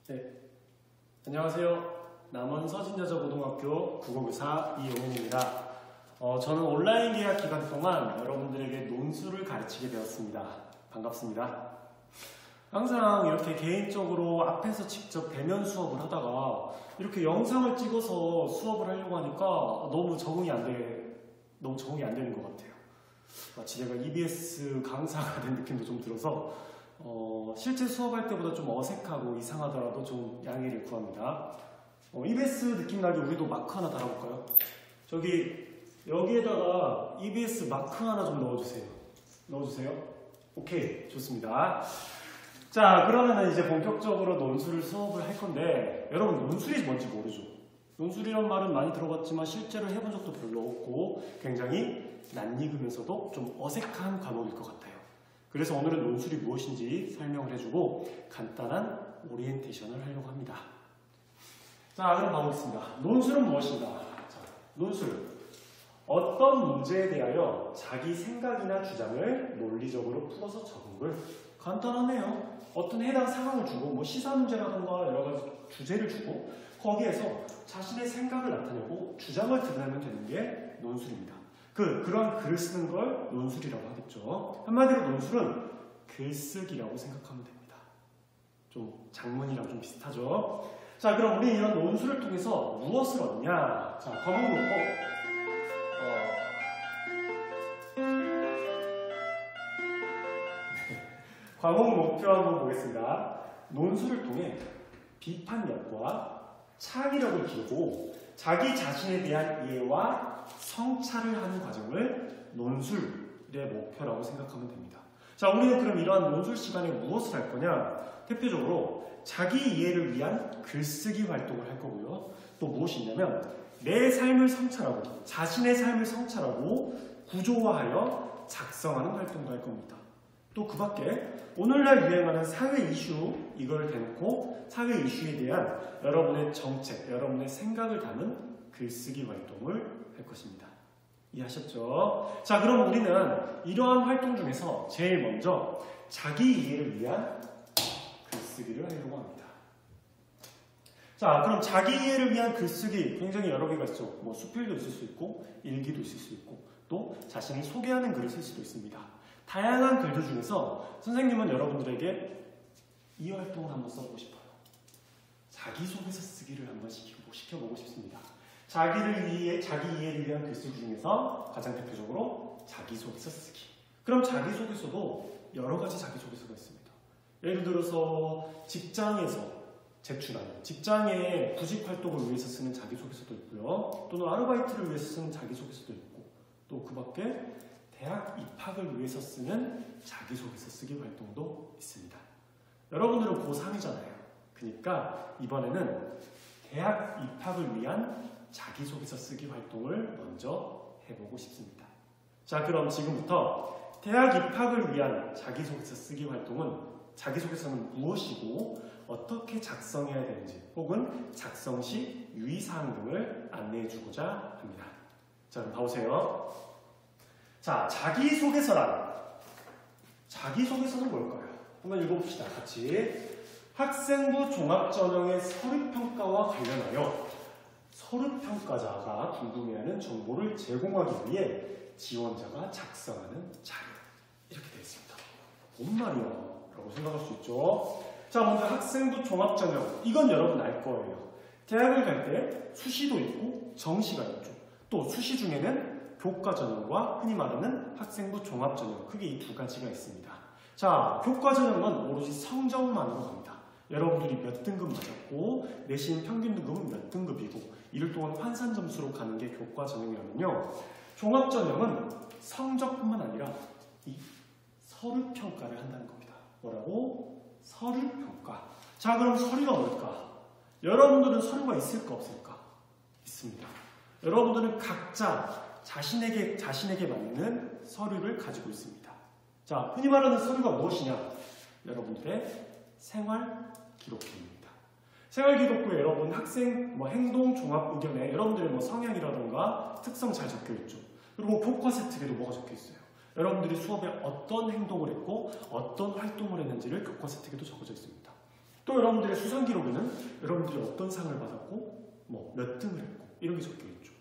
네, 안녕하세요. 남원 서진여자고등학교 국어교사 이용훈입니다. 저는 온라인 계약 기간 동안 여러분들에게 논술을 가르치게 되었습니다. 반갑습니다. 항상 이렇게 개인적으로 앞에서 직접 대면 수업을 하다가 이렇게 영상을 찍어서 수업을 하려고 하니까 너무 적응이 안 되는 것 같아요. 마치 내가 EBS 강사가 된 느낌도 좀 들어서 실제 수업할 때보다 좀 어색하고 이상하더라도 좀 양해를 구합니다. EBS 느낌 나게 우리도 마크 하나 달아볼까요? 여기에다가 EBS 마크 하나 좀 넣어주세요. 오케이, 좋습니다. 자, 그러면 이제 본격적으로 논술을 수업을 할 건데, 여러분 논술이 뭔지 모르죠? 논술이란 말은 많이 들어봤지만 실제로 해본 적도 별로 없고 굉장히 낯익으면서도 좀 어색한 과목일 것 같아요. 그래서 오늘은 논술이 무엇인지 설명을 해주고 간단한 오리엔테이션을 하려고 합니다. 자, 그럼 가보겠습니다. 논술은 무엇인가? 자, 논술. 어떤 문제에 대하여 자기 생각이나 주장을 논리적으로 풀어서 적은 글. 간단하네요. 어떤 해당 상황을 주고 시사 문제라든가 여러 가지 주제를 주고 거기에서 자신의 생각을 나타내고 주장을 드러내면 되는 게 논술입니다. 그런 글을 쓰는 걸 논술이라고 하겠죠. 한마디로 논술은 글쓰기라고 생각하면 됩니다. 좀 작문이랑 좀 비슷하죠. 자, 그럼 우리 이런 논술을 통해서 무엇을 얻냐? 자, 과목 놓고 과목 목표 한번 보겠습니다. 논술을 통해 비판력과 창의력을 기르고 자기 자신에 대한 이해와 성찰을 하는 과정을 논술의 목표라고 생각하면 됩니다. 자, 우리는 그럼 이러한 논술 시간에 무엇을 할 거냐? 대표적으로 자기 이해를 위한 글쓰기 활동을 할 거고요. 또 무엇이 있냐면 내 삶을 성찰하고 자신의 삶을 성찰하고 구조화하여 작성하는 활동도 할 겁니다. 또 그 밖에 오늘날 유행하는 사회 이슈 이걸 대놓고 사회 이슈에 대한 여러분의 정책, 여러분의 생각을 담은 글쓰기 활동을 할 것입니다. 이해하셨죠? 자, 그럼 우리는 이러한 활동 중에서 제일 먼저 자기 이해를 위한 글쓰기를 하려고 합니다. 자, 그럼 자기 이해를 위한 글쓰기 굉장히 여러 개가 있죠. 수필도 있을 수 있고 일기도 있을 수 있고 또 자신을 소개하는 글을 쓸 수도 있습니다. 다양한 글들 중에서 선생님은 여러분들에게 이 활동을 한번 써보고 싶어요. 자기소개서 쓰기를 한번 시켜보고 싶습니다. 자기 이해를 위한 글쓰기 중에서 가장 대표적으로 자기소개서 쓰기. 그럼 자기소개서도 여러 가지 자기소개서가 있습니다. 예를 들어서 직장에서 제출하는 직장의 구직 활동을 위해서 쓰는 자기소개서도 있고요. 또는 아르바이트를 위해서 쓰는 자기소개서도 있고 또 그 밖에 대학 입학을 위해서 쓰는 자기소개서 쓰기 활동도 있습니다. 여러분들은 고3이잖아요. 그러니까 이번에는 대학 입학을 위한 자기소개서 쓰기 활동을 먼저 해보고 싶습니다. 자, 그럼 지금부터 대학 입학을 위한 자기소개서 쓰기 활동은 자기소개서는 무엇이고 어떻게 작성해야 되는지 혹은 작성 시 유의사항 등을 안내해 주고자 합니다. 자, 그럼 봐보세요. 자, 자기소개서는 뭘까요? 한번 읽어봅시다. 같이. 학생부 종합전형의 서류평가와 관련하여 서류평가자가 궁금해하는 정보를 제공하기 위해 지원자가 작성하는 자료. 이렇게 되어 있습니다. 뭔 말이야? 라고 생각할 수 있죠. 자, 먼저 학생부 종합전형. 이건 여러분 알 거예요. 대학을 갈 때 수시도 있고 정시가 있죠. 또 수시 중에는 교과전형과 흔히 말하는 학생부 종합전형, 크게 이 두 가지가 있습니다. 자, 교과전형은 오로지 성적만으로 갑니다. 여러분들이 몇 등급 맞았고 내신 평균 등급은 몇 등급이고 이를 동안 환산 점수로 가는 게 교과전형이라면요, 종합전형은 성적뿐만 아니라 이 서류평가를 한다는 겁니다. 뭐라고? 서류평가. 자, 그럼 서류가 뭘까? 여러분들은 서류가 있을까 없을까? 있습니다. 여러분들은 각자 자신에게 맞는 서류를 가지고 있습니다. 자, 흔히 말하는 서류가 무엇이냐? 여러분들의 생활 기록부입니다. 생활 기록부에 여러분 학생 행동 종합 의견에 여러분들의 성향이라든가 특성 잘 적혀 있죠. 그리고 교과 세특에도 뭐가 적혀 있어요. 여러분들이 수업에 어떤 행동을 했고 어떤 활동을 했는지를 교과 세특에도 적어져 있습니다. 또 여러분들의 수상 기록에는 여러분들이 어떤 상을 받았고 뭐 몇 등을 했고 이런 게 적혀 있죠.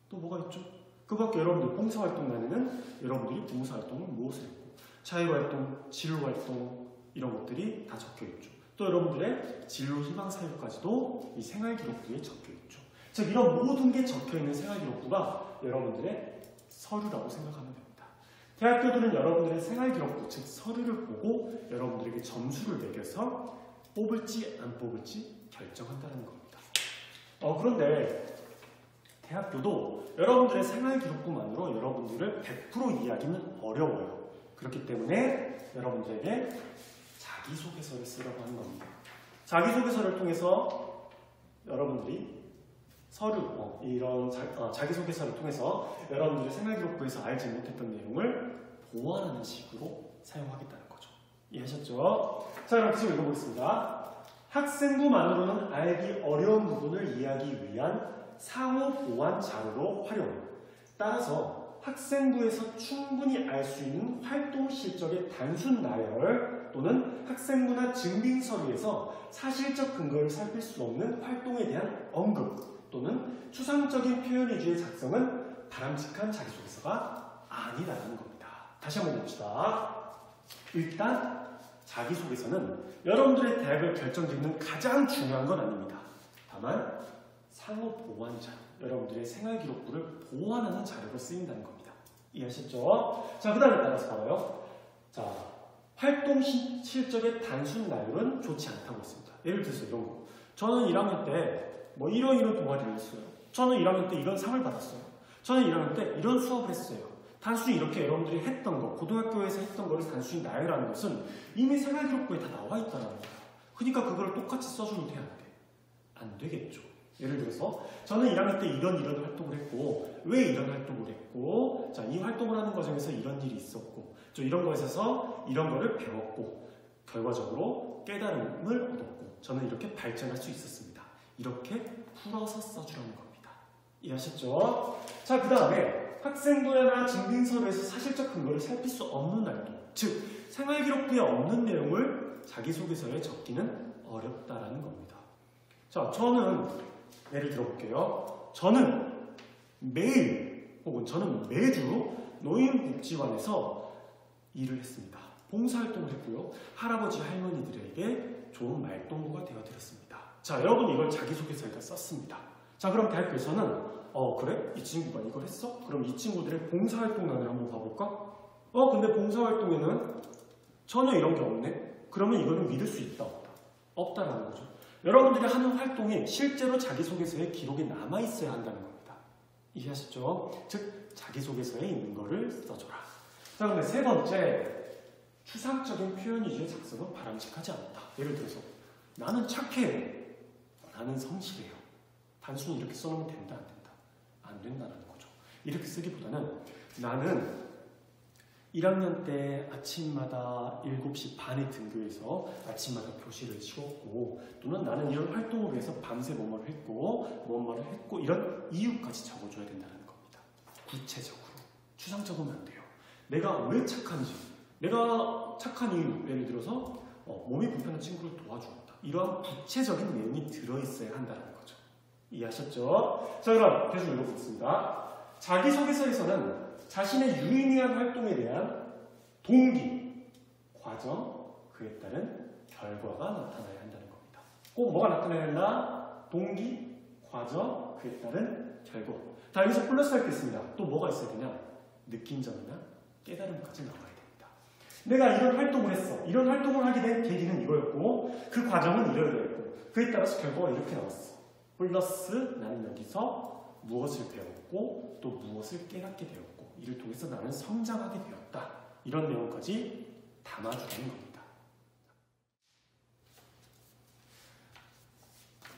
또 뭐가 있죠? 그 밖에 여러분들 봉사활동 날에는 여러분들이 봉사활동을 무엇을 했고 자율활동, 진로활동 이런 것들이 다 적혀 있죠. 또 여러분들의 진로 희망 사유까지도 이 생활기록부에 적혀 있죠. 즉 이런 모든 게 적혀 있는 생활기록부가 여러분들의 서류라고 생각하면 됩니다. 대학교들은 여러분들의 생활기록부, 즉 서류를 보고 여러분들에게 점수를 매겨서 뽑을지 안 뽑을지 결정한다는 겁니다. 그런데 대학교도 여러분들의 생활기록부만으로 여러분들을 100% 이해하기는 어려워요. 그렇기 때문에 여러분들에게 자기소개서를 쓰라고 하는 겁니다. 자기소개서를 통해서 여러분들이 이런 자기소개서를 통해서 여러분들의 생활기록부에서 알지 못했던 내용을 보완하는 식으로 사용하겠다는 거죠. 이해하셨죠? 자, 그럼 계속 읽어보겠습니다. 학생부만으로는 알기 어려운 부분을 이해하기 위한 상호 보완 자료로 활용. 따라서 학생부에서 충분히 알 수 있는 활동 실적의 단순 나열 또는 학생부나 증빙서류에서 사실적 근거를 살필 수 없는 활동에 대한 언급 또는 추상적인 표현 위주의 작성은 바람직한 자기소개서가 아니라는 겁니다. 다시 한번 봅시다. 일단 자기소개서는 여러분들의 대학을 결정짓는 가장 중요한 건 아닙니다. 다만 상호 보완 자료, 여러분들의 생활기록부를 보완하는 자료로 쓰인다는 겁니다. 이해하셨죠? 자, 그 다음에 따라서 봐봐요. 자, 활동 실적의 단순 나열은 좋지 않다고 했습니다. 예를 들어서 이런 거. 저는 1학년 때 뭐 이런 동아리를 했어요. 저는 1학년 때 이런 상을 받았어요. 저는 1학년 때 이런 수업을 했어요. 단순히 이렇게 여러분들이 했던 거, 고등학교에서 했던 거를 단순히 나열하는 것은 이미 생활기록부에 다 나와 있다는 거예요. 그러니까 그걸 똑같이 써주면 돼, 안 돼? 안 되겠죠. 예를 들어서 저는 1학년 때 이런 활동을 했고 왜 이런 활동을 했고 자, 이 활동을 하는 과정에서 이런 일이 있었고 저 이런 거에 있어서 이런 거를 배웠고 결과적으로 깨달음을 얻었고 저는 이렇게 발전할 수 있었습니다. 이렇게 풀어서 써주라는 겁니다. 이해하셨죠? 자, 그 다음에 학생부나 증빙서류에서 사실적 근거를 살필 수 없는 활동, 즉 생활기록부에 없는 내용을 자기소개서에 적기는 어렵다라는 겁니다. 자, 저는 예를 들어볼게요. 저는 매일 혹은 저는 매주 노인복지관에서 일을 했습니다. 봉사활동을 했고요. 할아버지 할머니들에게 좋은 말동무가 되어드렸습니다. 자, 여러분 이걸 자기소개서에다 썼습니다. 자, 그럼 대학교에서는 그래? 이 친구가 이걸 했어? 그럼 이 친구들의 봉사활동란을 한번 봐볼까? 근데 봉사활동에는 전혀 이런 게 없네? 그러면 이거는 믿을 수 있다, 없다? 없다라는 거죠. 여러분들이 하는 활동이 실제로 자기소개서에 기록이 남아있어야 한다는 겁니다. 이해하셨죠? 즉, 자기소개서에 있는 거를 써줘라. 자, 근데 세 번째, 추상적인 표현 위주의 작성은 바람직하지 않다. 예를 들어서 나는 착해. 나는 성실해요. 단순히 이렇게 써놓으면 된다, 안 된다? 안 된다는 거죠. 이렇게 쓰기보다는 나는 1학년 때 아침마다 7시 반에 등교해서 아침마다 교실을 치웠고 또는 나는 이런 활동을 위해서 밤새 뭐뭐를 했고 이런 이유까지 적어줘야 된다는 겁니다. 구체적으로. 추상적으면 안 돼요. 내가 왜 착한지, 내가 착한 이유, 예를 들어서 몸이 불편한 친구를 도와주었다. 이러한 구체적인 내용이 들어있어야 한다는 거죠. 이해하셨죠? 자, 그럼 계속 읽어보겠습니다. 자기소개서에서는 자신의 유의미한 활동에 대한 동기, 과정, 그에 따른 결과가 나타나야 한다는 겁니다. 꼭 뭐가 나타나야 한다? 동기, 과정, 그에 따른 결과. 자, 여기서 플러스 할 게 있습니다. 또 뭐가 있어야 되냐? 느낀 점이나 깨달음까지 나와야 됩니다. 내가 이런 활동을 했어. 이런 활동을 하게 된 계기는 이거였고 그 과정은 이러이러했고 그에 따라서 결과가 이렇게 나왔어. 플러스 나는 여기서 무엇을 배웠고 또 무엇을 깨닫게 되었고 이를 통해서 나는 성장하게 되었다. 이런 내용까지 담아주는 겁니다.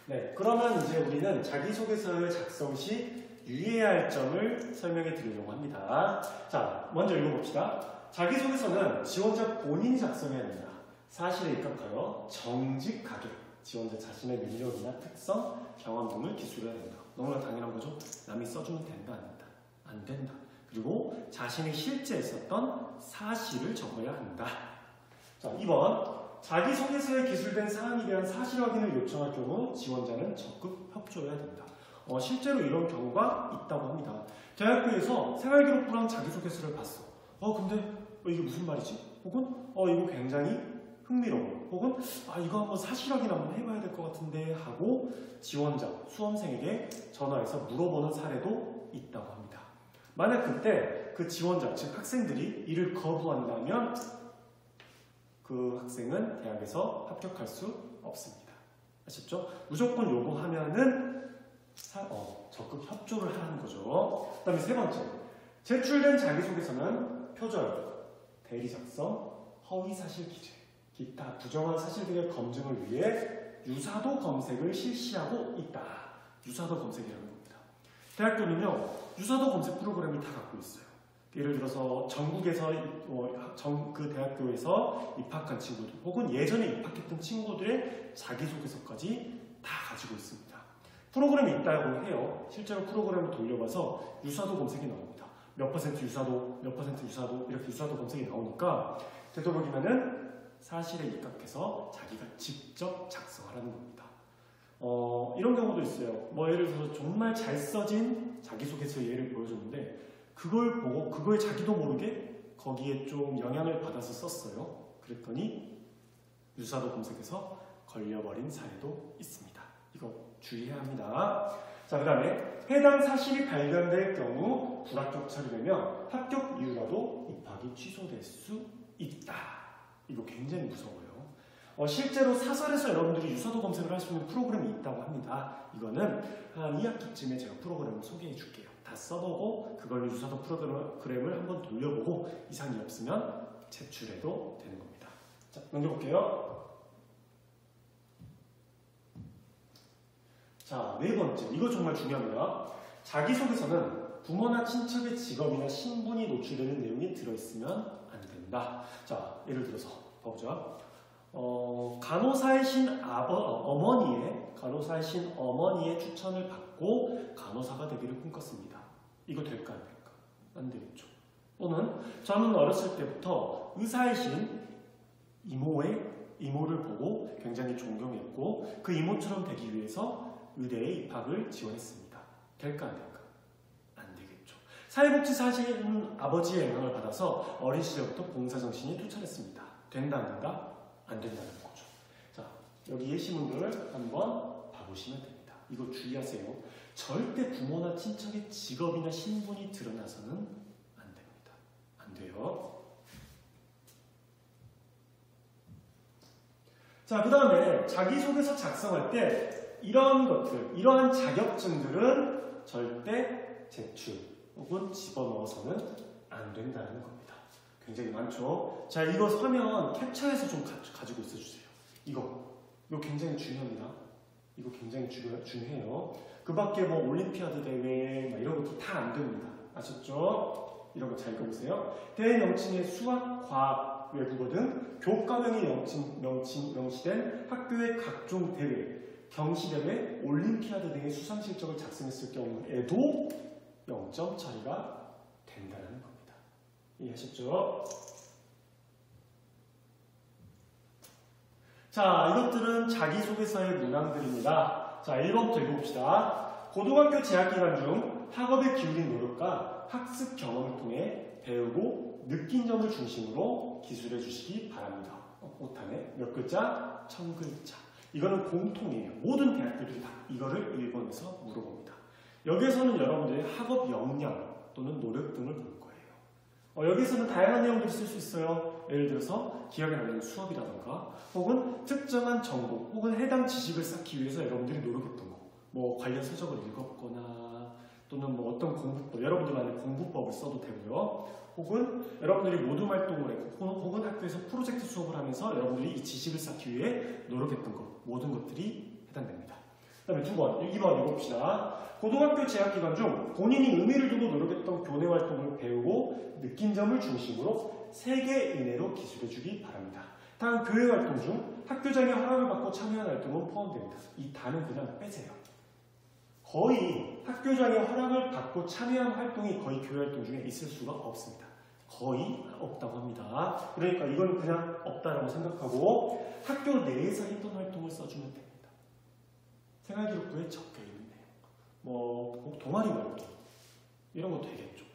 네, 그러면 이제 우리는 자기소개서를 작성 시 유의해야 할 점을 설명해 드리려고 합니다. 자, 먼저 읽어봅시다. 자기소개서는 지원자 본인이 작성해야 합니다. 사실에 입각하여 정직하게 지원자 자신의 능력이나 특성, 경험 등을 기술해야 된다. 너무나 당연한 거죠. 남이 써주면 된다, 안 된다? 안 된다. 그리고 자신이 실제 있었던 사실을 적어야 한다. 자, 2번. 자기소개서에 기술된 사항에 대한 사실 확인을 요청할 경우 지원자는 적극 협조해야 된다. 실제로 이런 경우가 있다고 합니다. 대학교에서 생활기록부랑 자기소개서를 봤어. 근데 이게 무슨 말이지? 혹은 이거 굉장히 흥미로워. 혹은 이거 한번 사실 확인 한번 해봐야 될 것 같은데 하고 지원자, 수험생에게 전화해서 물어보는 사례도 있다고 합니다. 만약 그때 그 지원자, 즉 학생들이 이를 거부한다면 그 학생은 대학에서 합격할 수 없습니다. 아셨죠? 무조건 요구하면은 적극 협조를 하는 거죠. 그 다음에 세 번째, 제출된 자기소개서는 표절, 대리 작성, 허위 사실 기재, 기타 부정한 사실 등의 검증을 위해 유사도 검색을 실시하고 있다. 유사도 검색이라는 겁니다. 대학교는요, 유사도 검색 프로그램을 다 갖고 있어요. 예를 들어서 전국에서 그 대학교에서 입학한 친구들 혹은 예전에 입학했던 친구들의 자기소개서까지 다 가지고 있습니다. 프로그램이 있다고 해요. 실제로 프로그램을 돌려봐서 유사도 검색이 나옵니다. 몇 퍼센트 유사도, 몇 퍼센트 유사도 이렇게 유사도 검색이 나오니까 되도록이면은 사실에 입각해서 자기가 직접 작성하라는 겁니다. 이런 경우도 있어요. 예를 들어서 정말 잘 써진 자기소개서 예를 보여줬는데 그걸 보고 그걸 자기도 모르게 거기에 좀 영향을 받아서 썼어요. 그랬더니 유사도 검색에서 걸려버린 사례도 있습니다. 이거 주의해야 합니다. 자, 그 다음에 해당 사실이 발견될 경우 불합격 처리되면 합격 이유라도 입학이 취소될 수 있다. 이거 굉장히 무서워요. 실제로 사설에서 여러분들이 유사도 검색을 할 수 있는 프로그램이 있다고 합니다. 이거는 한 2학기쯤에 제가 프로그램을 소개해 줄게요. 다 써보고 그걸 유사도 프로그램을 한번 돌려보고 이상이 없으면 제출해도 되는 겁니다. 자, 넘겨볼게요. 자, 네 번째. 이거 정말 중요합니다. 자기소개서는 부모나 친척의 직업이나 신분이 노출되는 내용이 들어있으면 안 된다. 자, 예를 들어서 봐보자. 간호사이신 어머니의 추천을 받고 간호사가 되기를 꿈꿨습니다. 이거 될까 안 될까? 안 되겠죠. 또는 저는 어렸을 때부터 의사이신 이모를 보고 굉장히 존경했고 그 이모처럼 되기 위해서 의대에 입학을 지원했습니다. 될까 안 될까? 안 되겠죠. 사회복지사신 아버지의 영향을 받아서 어린 시절부터 봉사정신이 투철했습니다. 된다 안 된다? 안 된다는 거죠. 자, 여기 예시문들을 한번 봐보시면 됩니다. 이거 주의하세요. 절대 부모나 친척의 직업이나 신분이 드러나서는 안 됩니다. 안 돼요. 자, 그 다음에 자기소개서 작성할 때 이러한 것들, 이러한 자격증들은 절대 제출 혹은 집어넣어서는 안 된다는 겁니다. 굉장히 많죠. 자, 이거 서면 캡처해서 좀 가지고 있어주세요. 이거 굉장히 중요합니다. 이거 굉장히 중요해요. 그 밖에 올림피아드 대회 이런 것도 다 안 됩니다. 아셨죠? 이런 거 잘 읽어보세요. 대회 명칭의 수학, 과학, 외국어 등 교과명이 명시된 학교의 각종 대회, 경시대회, 올림피아드 등의 수상 실적을 작성했을 경우에도 0점 처리가 된다는 겁니다. 이해하셨죠? 자, 이것들은 자기소개서의 문항들입니다. 자, 1번부터 읽어봅시다. 고등학교 재학기간 중 학업에 기울인 노력과 학습 경험을 통해 배우고 느낀 점을 중심으로 기술해 주시기 바랍니다. 5탄에 몇 글자? 1000글자. 이거는 공통이에요. 모든 대학교들이 다 이거를 1번에서 물어봅니다. 여기에서는 여러분들의 학업 역량 또는 노력 등을 볼 거예요. 여기서는 다양한 내용들을 쓸 수 있어요. 예를 들어서 기억에 남는 수업이라든가 혹은 특정한 정보 혹은 해당 지식을 쌓기 위해서 여러분들이 노력했던 거, 관련 서적을 읽었거나 또는 어떤 공부법, 여러분들만의 공부법을 써도 되고요. 혹은 여러분들이 모둠 활동을 했고 혹은 학교에서 프로젝트 수업을 하면서 여러분들이 이 지식을 쌓기 위해 노력했던 것, 모든 것들이 해당됩니다. 그 다음에 2번 읽어봅시다. 고등학교 재학기간 중 본인이 의미를 두고 노력했던 교내 활동을 배우고 느낀 점을 중심으로 3개 이내로 기술해주기 바랍니다. 다음 교회 활동 중 학교장의 허락을 받고 참여한 활동은 포함됩니다. 이 단은 그냥 빼세요. 거의 학교장의 허락을 받고 참여한 활동이 거의 교회 활동 중에 있을 수가 없습니다. 거의 없다고 합니다. 그러니까 이건 그냥 없다라고 생각하고 학교 내에서 했던 활동을 써주면 됩니다. 생활기록부에 적혀있는 내용. 뭐 동아리 활동 이런 거 되겠죠.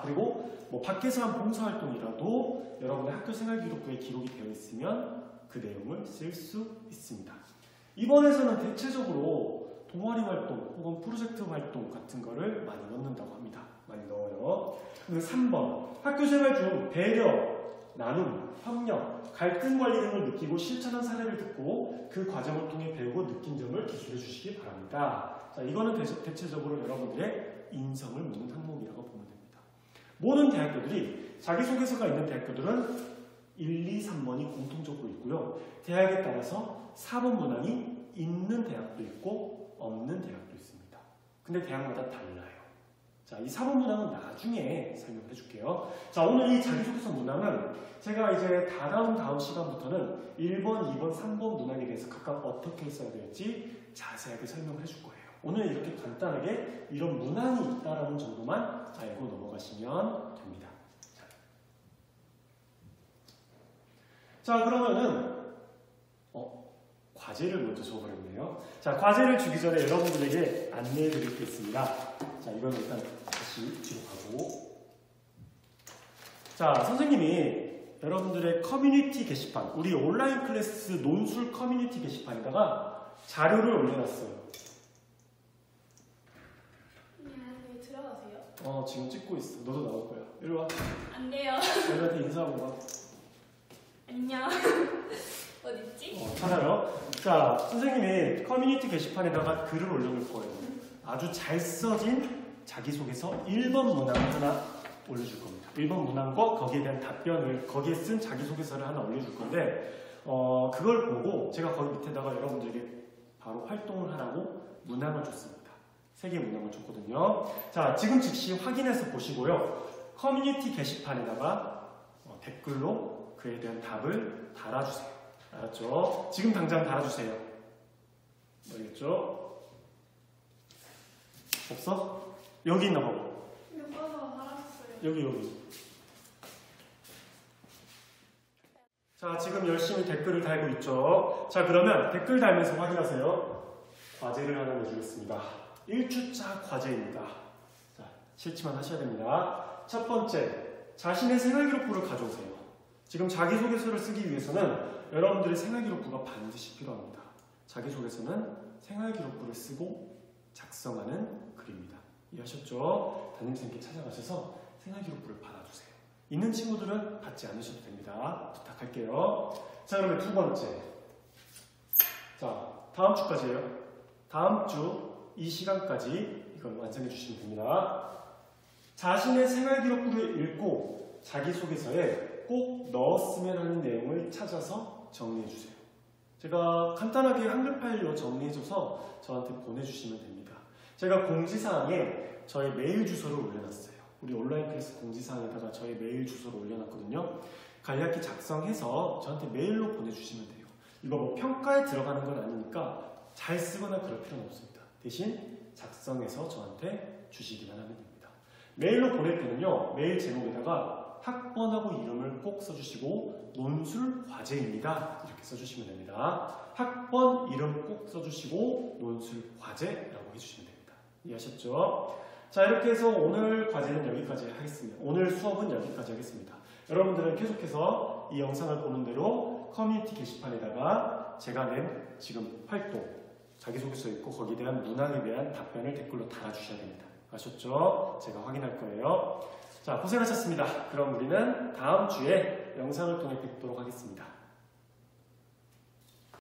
그리고 뭐 밖에서 한 봉사활동이라도 여러분의 학교 생활기록부에 기록이 되어 있으면 그 내용을 쓸 수 있습니다. 이번에서는 대체적으로 동아리 활동 혹은 프로젝트 활동 같은 거를 많이 넣는다고 합니다. 많이 넣어요. 그리고 3번 학교생활 중 배려, 나눔, 협력, 갈등 관리 등을 느끼고 실천한 사례를 듣고 그 과정을 통해 배우고 느낀 점을 기술해 주시기 바랍니다. 자, 이거는 대체적으로 여러분들의 인성을 묻는 항목이라고 보면 됩니다. 모든 대학교들이 자기소개서가 있는 대학교들은 1, 2, 3번이 공통적으로 있고요. 대학에 따라서 4번 문항이 있는 대학도 있고 없는 대학도 있습니다. 근데 대학마다 달라요. 자, 이 4번 문항은 나중에 설명해 줄게요. 자, 오늘 이 자기소개서 문항은 제가 이제 다음 시간부터는 1번, 2번, 3번 문항에 대해서 각각 어떻게 써야 될지 자세하게 설명해 줄 거예요. 오늘 이렇게 간단하게 이런 문항이 있다라는 정도만 알고 넘어가시면 됩니다. 자, 그러면은 과제를 먼저 줘버렸네요. 자, 과제를 주기 전에 여러분들에게 안내해 드릴 게 있습니다. 자, 이건 일단 다시 뒤로 가고. 자, 선생님이 여러분들의 커뮤니티 게시판, 우리 온라인 클래스 논술 커뮤니티 게시판에다가 자료를 올려놨어요. 네, 들어가세요. 지금 찍고 있어. 너도 나올 거야. 이리 와. 안 돼요. 너한테 인사하고 와. 안녕. 어딨지? 찾아요. 자, 선생님이 커뮤니티 게시판에다가 글을 올려놓을 거예요. 아주 잘 써진 자기소개서 1번 문항을 하나 올려줄 겁니다. 1번 문항과 거기에 대한 답변을, 거기에 쓴 자기소개서를 하나 올려줄 건데, 그걸 보고 제가 거기 밑에다가 여러분들에게 바로 활동을 하라고 문항을 줬습니다. 3개의 문항을 줬거든요. 자, 지금 즉시 확인해서 보시고요. 커뮤니티 게시판에다가 댓글로 그에 대한 답을 달아주세요. 알았죠? 지금 당장 달아주세요. 알겠죠? 없어? 여기 있나 봐. 몇 번서 달았어요. 여기. 자, 지금 열심히 댓글을 달고 있죠? 자, 그러면 댓글 달면서 확인하세요. 과제를 하나 내주겠습니다. 1주차 과제입니다. 자, 실치만 하셔야 됩니다. 첫 번째, 자신의 생활기록부를 가져오세요. 지금 자기소개서를 쓰기 위해서는 여러분들의 생활기록부가 반드시 필요합니다. 자기소개서는 생활기록부를 쓰고 작성하는 글입니다. 이해하셨죠? 담임선생님께 찾아가셔서 생활기록부를 받아주세요. 있는 친구들은 받지 않으셔도 됩니다. 부탁할게요. 자, 그러면 두 번째. 자, 다음 주까지예요. 다음 주 이 시간까지 이걸 완성해 주시면 됩니다. 자신의 생활기록부를 읽고 자기소개서에 꼭 넣었으면 하는 내용을 찾아서 정리해주세요. 제가 간단하게 한글 파일로 정리해줘서 저한테 보내주시면 됩니다. 제가 공지사항에 저의 메일 주소를 올려놨어요. 우리 온라인 클래스 공지사항에다가 저의 메일 주소를 올려놨거든요. 간략히 작성해서 저한테 메일로 보내주시면 돼요. 이거 뭐 평가에 들어가는 건 아니니까 잘 쓰거나 그럴 필요는 없습니다. 대신 작성해서 저한테 주시기만 하면 됩니다. 메일로 보낼 때는요, 메일 제목에다가 학번하고 이름을 꼭 써주시고 논술 과제입니다. 이렇게 써주시면 됩니다. 학번 이름 꼭 써주시고 논술 과제라고 해주시면 됩니다. 이해하셨죠? 자, 이렇게 해서 오늘 과제는 여기까지 하겠습니다. 오늘 수업은 여기까지 하겠습니다. 여러분들은 계속해서 이 영상을 보는 대로 커뮤니티 게시판에다가 제가 낸 지금 활동 자기소개서 있고 거기에 대한 문항에 대한 답변을 댓글로 달아주셔야 됩니다. 아셨죠? 제가 확인할 거예요. 자, 고생하셨습니다. 그럼 우리는 다음 주에 영상을 통해 뵙도록 하겠습니다.